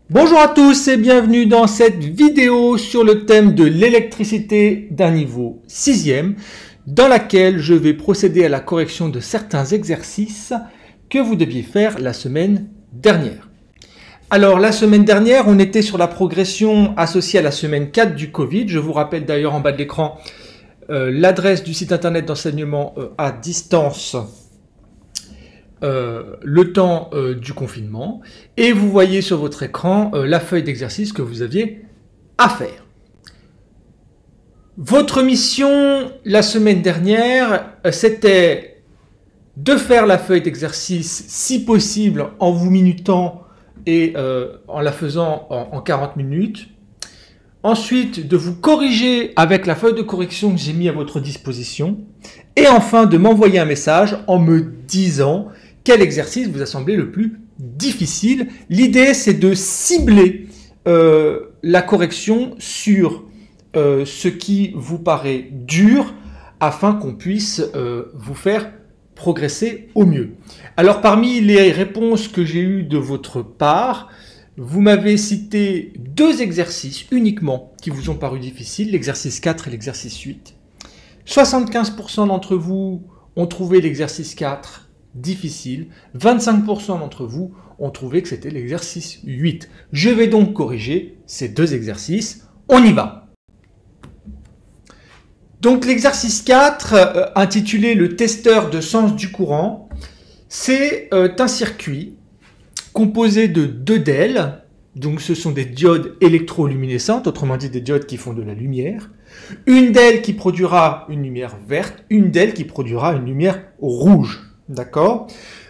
Bonjour à tous et bienvenue dans cette vidéo sur le thème de l'électricité d'un niveau 6e dans laquelle je vais procéder à la correction de certains exercices que vous deviez faire la semaine dernière. Alors la semaine dernière, on était sur la progression associée à la semaine 4 du Covid. Je vous rappelle d'ailleurs en bas de l'écran l'adresse du site internet d'enseignement à distance le temps du confinement et vous voyez sur votre écran la feuille d'exercice que vous aviez à faire. Votre mission la semaine dernière, c'était de faire la feuille d'exercice si possible en vous minutant et en la faisant en 40 minutes. Ensuite, de vous corriger avec la feuille de correction que j'ai mis à votre disposition. Et enfin, de m'envoyer un message en me disant quel exercice vous a semblé le plus difficile. L'idée, c'est de cibler la correction sur ce qui vous paraît dur afin qu'on puisse vous faire progresser au mieux. Alors, parmi les réponses que j'ai eues de votre part, vous m'avez cité deux exercices uniquement qui vous ont paru difficiles, l'exercice 4 et l'exercice 8. 75% d'entre vous ont trouvé l'exercice 4 difficile, 25% d'entre vous ont trouvé que c'était l'exercice 8. Je vais donc corriger ces deux exercices. On y va. Donc l'exercice 4, intitulé le testeur de sens du courant, c'est un circuit composé de deux DEL, donc ce sont des diodes électroluminescentes, autrement dit des diodes qui font de la lumière, une DEL qui produira une lumière verte, une DEL qui produira une lumière rouge. D'accord ?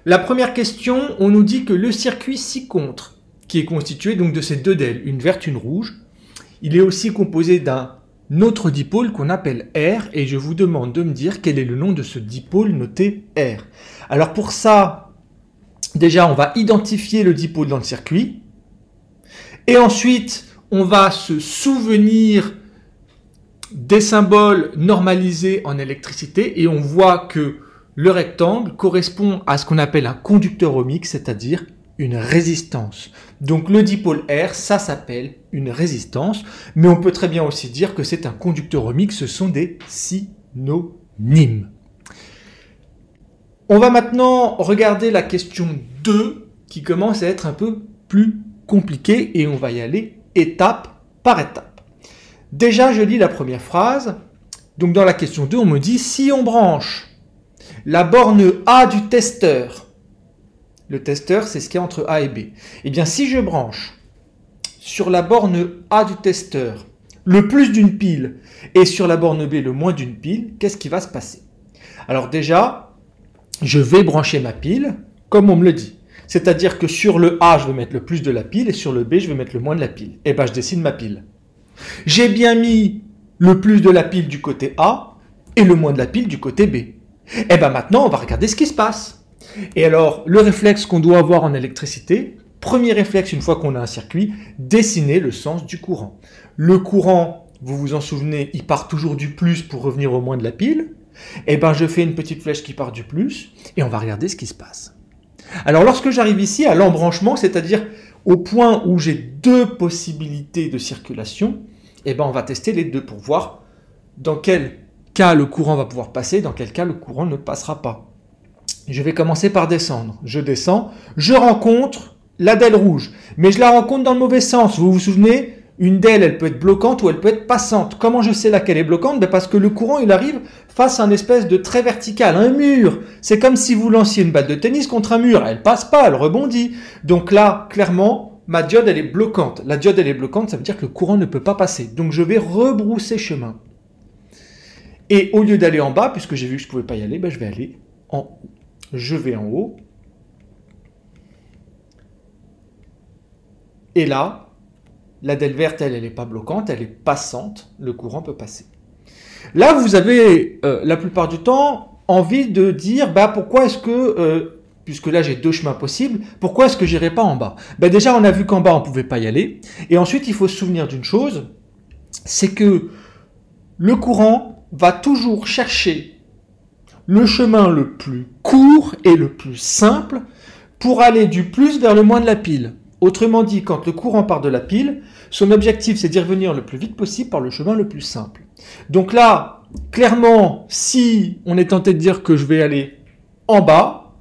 La première question, on nous dit que le circuit ci-contre, qui est constitué donc de ces deux DEL, une verte, une rouge, il est aussi composé d'un autre dipôle qu'on appelle R, et je vous demande de me dire quel est le nom de ce dipôle noté R. Alors pour ça, déjà, on va identifier le dipôle dans le circuit. Et ensuite, on va se souvenir des symboles normalisés en électricité. Et on voit que le rectangle correspond à ce qu'on appelle un conducteur ohmique, c'est-à-dire une résistance. Donc le dipôle R, ça s'appelle une résistance. Mais on peut très bien aussi dire que c'est un conducteur ohmique. Ce sont des synonymes. On va maintenant regarder la question 2 qui commence à être un peu plus compliquée et on va y aller étape par étape. Déjà, je lis la première phrase. Donc dans la question 2, on me dit si on branche la borne A du testeur, le testeur c'est ce qu'il y a entre A et B, et bien si je branche sur la borne A du testeur le plus d'une pile et sur la borne B le moins d'une pile, qu'est-ce qui va se passer? Alors déjà, je vais brancher ma pile comme on me le dit. C'est-à-dire que sur le A, je vais mettre le plus de la pile et sur le B, je vais mettre le moins de la pile. Et bien, je dessine ma pile. J'ai bien mis le plus de la pile du côté A et le moins de la pile du côté B. Et bien maintenant, on va regarder ce qui se passe. Et alors, le réflexe qu'on doit avoir en électricité, premier réflexe une fois qu'on a un circuit, dessiner le sens du courant. Le courant, vous vous en souvenez, il part toujours du plus pour revenir au moins de la pile. Et ben je fais une petite flèche qui part du plus et on va regarder ce qui se passe. Alors lorsque j'arrive ici à l'embranchement, c'est-à-dire au point où j'ai deux possibilités de circulation, et ben on va tester les deux pour voir dans quel cas le courant va pouvoir passer, dans quel cas le courant ne passera pas. Je vais commencer par descendre. Je descends, je rencontre la DEL rouge, mais je la rencontre dans le mauvais sens. Vous vous souvenez ? Une DEL, elle peut être bloquante ou elle peut être passante. Comment je sais laquelle est bloquante? Ben parce que le courant, il arrive face à un espèce de trait vertical, un mur. C'est comme si vous lanciez une balle de tennis contre un mur. Elle passe pas, elle rebondit. Donc là, clairement, ma diode, elle est bloquante. La diode, elle est bloquante, ça veut dire que le courant ne peut pas passer. Donc je vais rebrousser chemin. Et au lieu d'aller en bas, puisque j'ai vu que je ne pouvais pas y aller, ben je vais aller en haut. Je vais en haut. Et là, la DEL verte, elle n'est pas bloquante, elle est passante, le courant peut passer. Là, vous avez la plupart du temps envie de dire bah, pourquoi est-ce que, puisque là j'ai deux chemins possibles, pourquoi est-ce que j'irai pas en bas? Ben déjà, on a vu qu'en bas, on ne pouvait pas y aller. Et ensuite, il faut se souvenir d'une chose, c'est que le courant va toujours chercher le chemin le plus court et le plus simple pour aller du plus vers le moins de la pile. Autrement dit, quand le courant part de la pile, son objectif c'est d'y revenir le plus vite possible par le chemin le plus simple. Donc là, clairement, si on est tenté de dire que je vais aller en bas,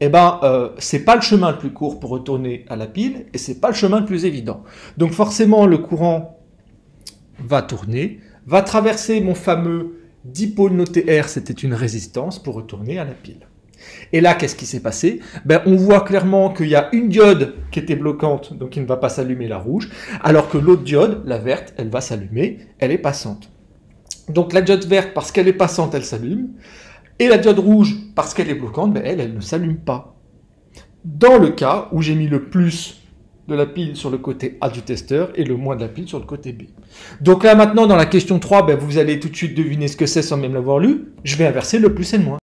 eh ben, c'est pas le chemin le plus court pour retourner à la pile et c'est pas le chemin le plus évident. Donc forcément, le courant va tourner, va traverser mon fameux dipôle noté R, c'était une résistance pour retourner à la pile. Et là, qu'est-ce qui s'est passé? Ben, on voit clairement qu'il y a une diode qui était bloquante, donc qui ne va pas s'allumer, la rouge, alors que l'autre diode, la verte, elle va s'allumer, elle est passante. Donc la diode verte, parce qu'elle est passante, elle s'allume, et la diode rouge, parce qu'elle est bloquante, ben, elle ne s'allume pas. Dans le cas où j'ai mis le plus de la pile sur le côté A du testeur et le moins de la pile sur le côté B. Donc là maintenant, dans la question 3, ben, vous allez tout de suite deviner ce que c'est sans même l'avoir lu, je vais inverser le plus et le moins.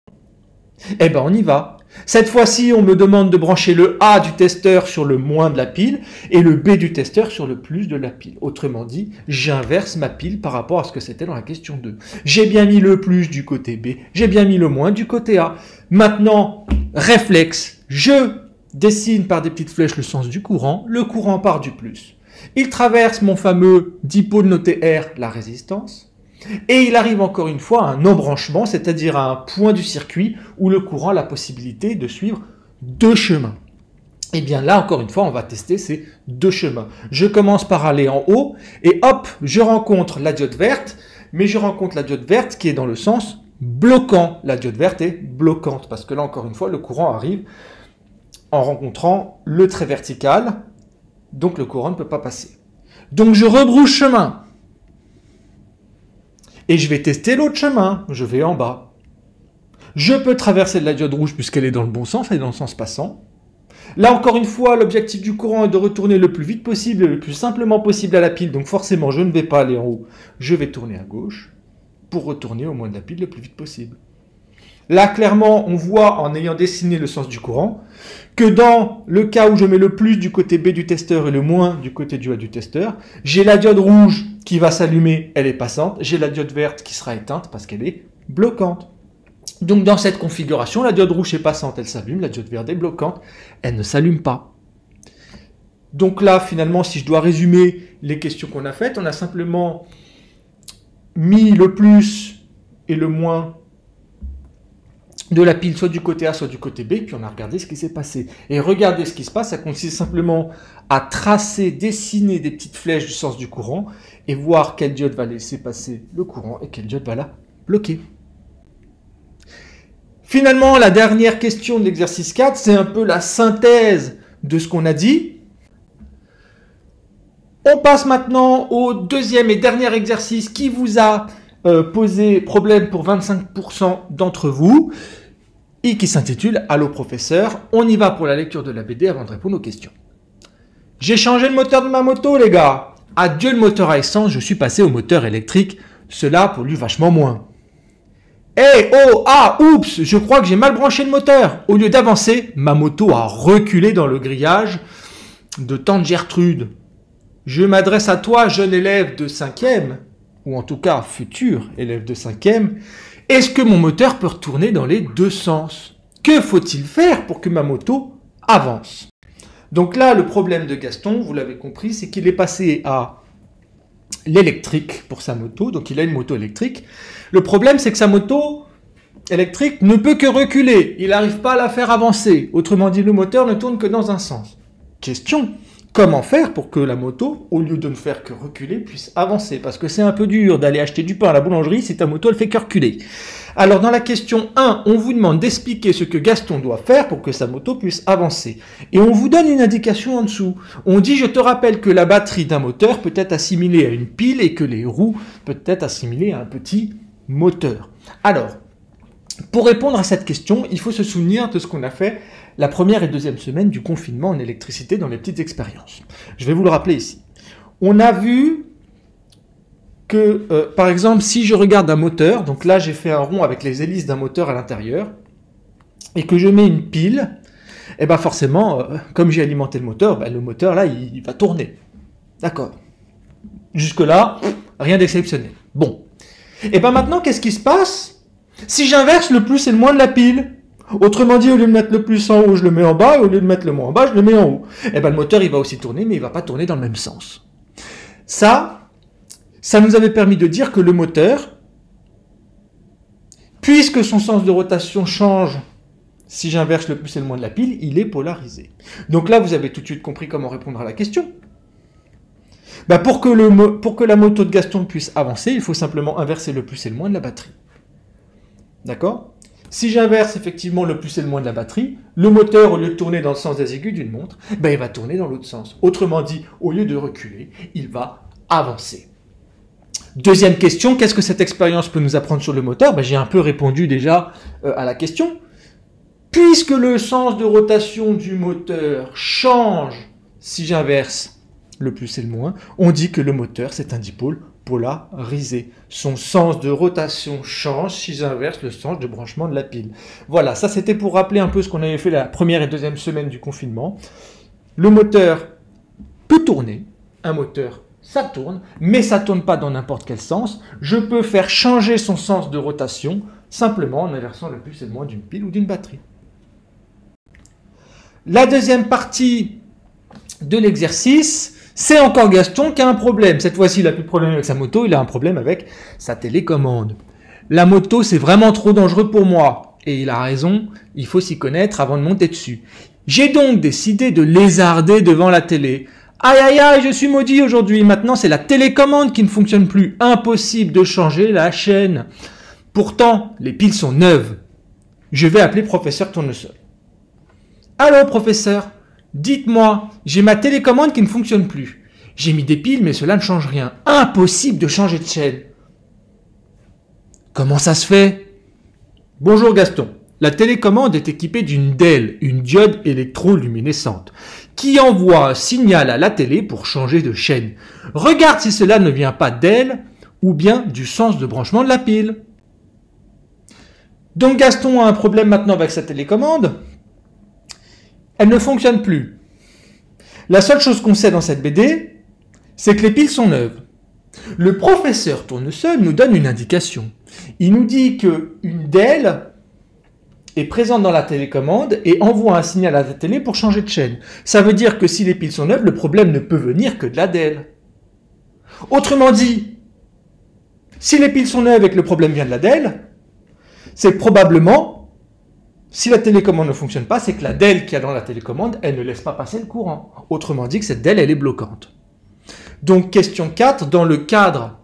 Eh ben on y va. Cette fois-ci, on me demande de brancher le A du testeur sur le moins de la pile et le B du testeur sur le plus de la pile. Autrement dit, j'inverse ma pile par rapport à ce que c'était dans la question 2. J'ai bien mis le plus du côté B, j'ai bien mis le moins du côté A. Maintenant, réflexe, je dessine par des petites flèches le sens du courant, le courant part du plus. Il traverse mon fameux dipôle noté R, la résistance. Et il arrive encore une fois à un embranchement, c'est-à-dire à un point du circuit où le courant a la possibilité de suivre deux chemins. Et bien là, encore une fois, on va tester ces deux chemins. Je commence par aller en haut et hop, je rencontre la diode verte, mais je rencontre la diode verte qui est dans le sens bloquant. La diode verte est bloquante parce que là, encore une fois, le courant arrive en rencontrant le trait vertical, donc le courant ne peut pas passer. Donc je rebrousse chemin. Et je vais tester l'autre chemin, je vais en bas. Je peux traverser la diode rouge puisqu'elle est dans le bon sens, elle est dans le sens passant. Là encore une fois, l'objectif du courant est de retourner le plus vite possible et le plus simplement possible à la pile, donc forcément je ne vais pas aller en haut, je vais tourner à gauche pour retourner au moins de la pile le plus vite possible. Là clairement, on voit en ayant dessiné le sens du courant que dans le cas où je mets le plus du côté B du testeur et le moins du côté du A du testeur, j'ai la diode rouge qui va s'allumer, elle est passante, j'ai la diode verte qui sera éteinte parce qu'elle est bloquante. Donc dans cette configuration, la diode rouge est passante, elle s'allume, la diode verte est bloquante, elle ne s'allume pas. Donc là, finalement, si je dois résumer les questions qu'on a faites, on a simplement mis le plus et le moins de la pile soit du côté A, soit du côté B, puis on a regardé ce qui s'est passé. Et regarder ce qui se passe, ça consiste simplement à tracer, dessiner des petites flèches du sens du courant et voir quelle diode va laisser passer le courant et quelle diode va la bloquer. Finalement, la dernière question de l'exercice 4, c'est un peu la synthèse de ce qu'on a dit. On passe maintenant au deuxième et dernier exercice qui vous a posé problème pour 25% d'entre vous et qui s'intitule « Allô professeur ». On y va pour la lecture de la BD avant de répondre aux questions. J'ai changé le moteur de ma moto, les gars. Adieu le moteur à essence, je suis passé au moteur électrique. Cela pollue vachement moins. Eh, oh, ah, oups, je crois que j'ai mal branché le moteur. Au lieu d'avancer, ma moto a reculé dans le grillage de tante Gertrude. Je m'adresse à toi, jeune élève de 5e, ou en tout cas futur élève de 5e. Est-ce que mon moteur peut retourner dans les deux sens? Que faut-il faire pour que ma moto avance? Donc là, le problème de Gaston, vous l'avez compris, c'est qu'il est passé à l'électrique pour sa moto, donc il a une moto électrique. Le problème, c'est que sa moto électrique ne peut que reculer, il n'arrive pas à la faire avancer. Autrement dit, le moteur ne tourne que dans un sens. Question, comment faire pour que la moto, au lieu de ne faire que reculer, puisse avancer? Parce que c'est un peu dur d'aller acheter du pain à la boulangerie si ta moto, elle fait que reculer. Alors, dans la question 1, on vous demande d'expliquer ce que Gaston doit faire pour que sa moto puisse avancer. Et on vous donne une indication en dessous. On dit, je te rappelle que la batterie d'un moteur peut être assimilée à une pile et que les roues peuvent être assimilées à un petit moteur. Alors, pour répondre à cette question, il faut se souvenir de ce qu'on a fait la première et deuxième semaine du confinement en électricité dans les petites expériences. Je vais vous le rappeler ici. On a vu que, par exemple, si je regarde un moteur, donc là j'ai fait un rond avec les hélices d'un moteur à l'intérieur, et que je mets une pile, et bien forcément, comme j'ai alimenté le moteur là, il va tourner. D'accord. Jusque-là, rien d'exceptionnel. Bon. Et bien maintenant, qu'est-ce qui se passe si j'inverse le plus et le moins de la pile? Autrement dit, au lieu de mettre le plus en haut, je le mets en bas, et au lieu de mettre le moins en bas, je le mets en haut. Et ben le moteur, il va aussi tourner, mais il va pas tourner dans le même sens. Ça nous avait permis de dire que le moteur, puisque son sens de rotation change si j'inverse le plus et le moins de la pile, il est polarisé. Donc là, vous avez tout de suite compris comment répondre à la question. Ben pour que la moto de Gaston puisse avancer, il faut simplement inverser le plus et le moins de la batterie. D'accord? Si j'inverse effectivement le plus et le moins de la batterie, le moteur, au lieu de tourner dans le sens des aiguilles d'une montre, ben il va tourner dans l'autre sens. Autrement dit, au lieu de reculer, il va avancer. Deuxième question, qu'est-ce que cette expérience peut nous apprendre sur le moteur? Ben, j'ai un peu répondu déjà à la question. Puisque le sens de rotation du moteur change si j'inverse le plus et le moins, on dit que le moteur, c'est un dipôle polarisé. Son sens de rotation change si j'inverse le sens de branchement de la pile. Voilà, ça c'était pour rappeler un peu ce qu'on avait fait la première et deuxième semaine du confinement. Le moteur peut tourner, un moteur, ça tourne, mais ça ne tourne pas dans n'importe quel sens. Je peux faire changer son sens de rotation simplement en inversant le plus et le moins d'une pile ou d'une batterie. La deuxième partie de l'exercice, c'est encore Gaston qui a un problème. Cette fois-ci, il n'a plus de problème avec sa moto, il a un problème avec sa télécommande. La moto, c'est vraiment trop dangereux pour moi. Et il a raison, il faut s'y connaître avant de monter dessus. J'ai donc décidé de lézarder devant la télé. Aïe aïe aïe, je suis maudit aujourd'hui. Maintenant, c'est la télécommande qui ne fonctionne plus. Impossible de changer la chaîne. Pourtant, les piles sont neuves. Je vais appeler professeur Tournesol. Allô, professeur, dites-moi, j'ai ma télécommande qui ne fonctionne plus. J'ai mis des piles, mais cela ne change rien. Impossible de changer de chaîne. Comment ça se fait? Bonjour Gaston. La télécommande est équipée d'une DEL, une diode électroluminescente, qui envoie un signal à la télé pour changer de chaîne. Regarde si cela ne vient pas d'elle ou bien du sens de branchement de la pile. Donc Gaston a un problème maintenant avec sa télécommande. Elle ne fonctionne plus. La seule chose qu'on sait dans cette BD, c'est que les piles sont neuves. Le professeur Tournesol nous donne une indication. Il nous dit qu'une DEL est présente dans la télécommande et envoie un signal à la télé pour changer de chaîne. Ça veut dire que si les piles sont neuves, le problème ne peut venir que de la DEL. Autrement dit, si les piles sont neuves et que le problème vient de la DEL, c'est probablement... Si la télécommande ne fonctionne pas, c'est que la DEL qu'il y a dans la télécommande, elle ne laisse pas passer le courant. Autrement dit que cette DEL, elle est bloquante. Donc, question 4, dans les cadres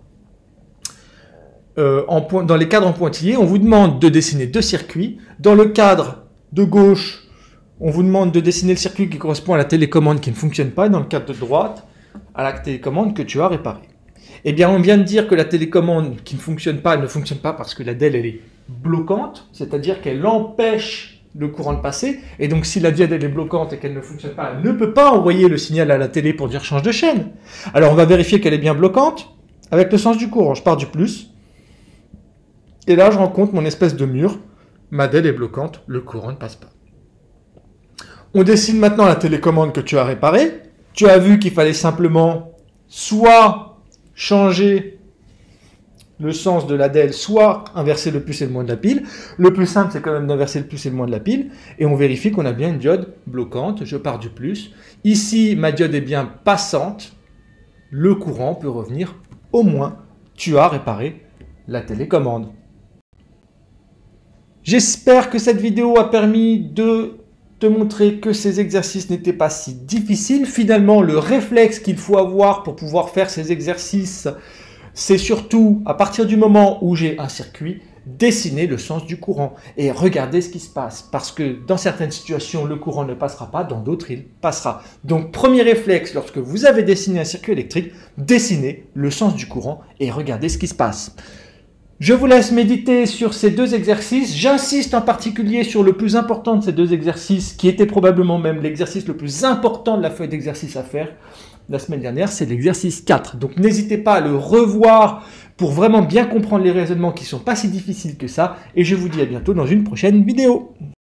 en pointillés, on vous demande de dessiner deux circuits. Dans le cadre de gauche, on vous demande de dessiner le circuit qui correspond à la télécommande qui ne fonctionne pas. Et dans le cadre de droite, à la télécommande que tu as réparée. Eh bien, on vient de dire que la télécommande qui ne fonctionne pas parce que la DEL, elle est bloquante, c'est-à-dire qu'elle empêche le courant de passer, et donc si la diode elle est bloquante et qu'elle ne fonctionne pas, elle ne peut pas envoyer le signal à la télé pour dire change de chaîne. Alors on va vérifier qu'elle est bien bloquante avec le sens du courant. Je pars du plus, et là je rencontre mon espèce de mur, ma DEL est bloquante, le courant ne passe pas. On dessine maintenant la télécommande que tu as réparée. Tu as vu qu'il fallait simplement soit changer le sens de la DEL, soit inverser le plus et le moins de la pile. Le plus simple, c'est quand même d'inverser le plus et le moins de la pile. Et on vérifie qu'on a bien une diode bloquante. Je pars du plus. Ici, ma diode est bien passante. Le courant peut revenir au moins. Tu as réparé la télécommande. J'espère que cette vidéo a permis de te montrer que ces exercices n'étaient pas si difficiles. Finalement, le réflexe qu'il faut avoir pour pouvoir faire ces exercices, c'est surtout, à partir du moment où j'ai un circuit, dessiner le sens du courant et regarder ce qui se passe. Parce que dans certaines situations, le courant ne passera pas, dans d'autres, il passera. Donc, premier réflexe, lorsque vous avez dessiné un circuit électrique, dessinez le sens du courant et regardez ce qui se passe. Je vous laisse méditer sur ces deux exercices. J'insiste en particulier sur le plus important de ces deux exercices, qui était probablement même l'exercice le plus important de la feuille d'exercice à faire la semaine dernière, c'est l'exercice 4. Donc n'hésitez pas à le revoir pour vraiment bien comprendre les raisonnements qui ne sont pas si difficiles que ça. Et je vous dis à bientôt dans une prochaine vidéo.